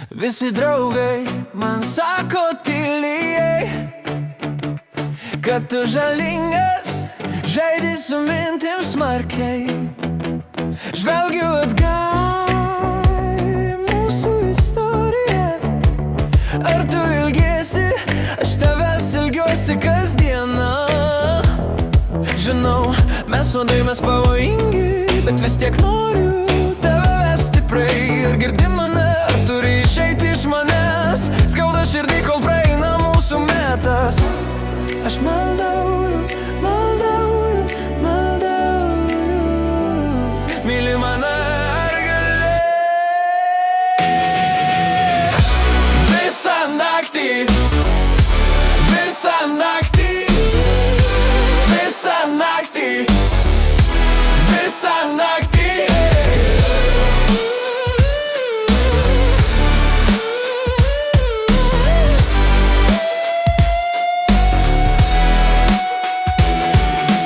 Visi draugai man sako tyliai, kad tu žalingas, žaidi su mintim smarkiai. Žvelgiu atgal į mūsų istoriją. Ar tu ilgėsi, aš tavęs ilgiuosi kasdieną. Žinau, mes nuodai, mes pavojingi, bet vis tiek noriu tave vesti praeiti. Ar girdi mane, ar turi išeiti iš manęs? Skauda širdį, kol praeina mūsų metas. Aš maldauju, maldauju, maldauju. Myli mane, ar gali? Visą naktį, visą naktį, visą naktį, visą naktį.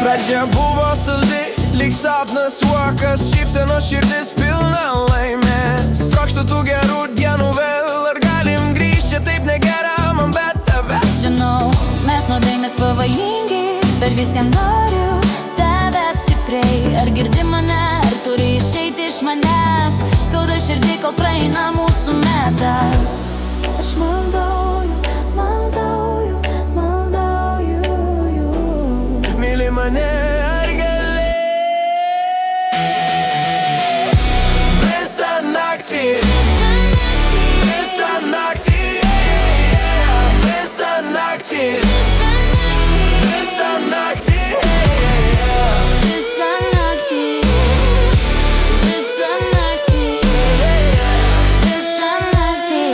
Pradžia buvo saldi, lyg sapnas juokas, šypsenos širdis pilna laimės. Trokštu tų gerų dienų vėl, ar galim grįžti, čia taip negera man be tavęs. Žinau, mes nuodai, mes pavojingi, bet viską noriu tavęs stipriai. Ar girdi mane, ar turi išeiti iš manęs? Skauda širdį, kol praeina mūsų metas. Aš maldauju, maldauju, maldauju. Myli mane, ar gali? Visą naktį, visą naktį, visą naktį, visą naktį. Visą naktį, visą naktį, visą naktį.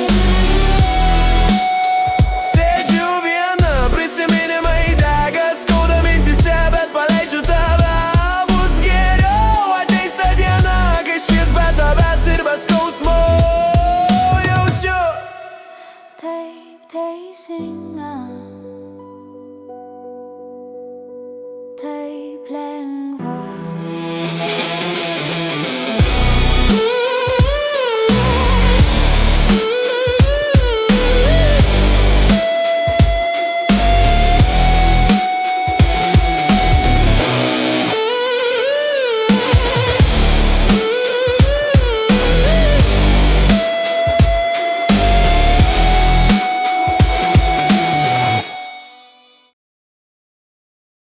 Sėdžiu viena, prisiminimai dega, skauda mintyse, bet paleidžiu tave. Bus geriau, ateis ta diena, kai švies be tavęs ir be skausmo jaučiu. Taip teisinga.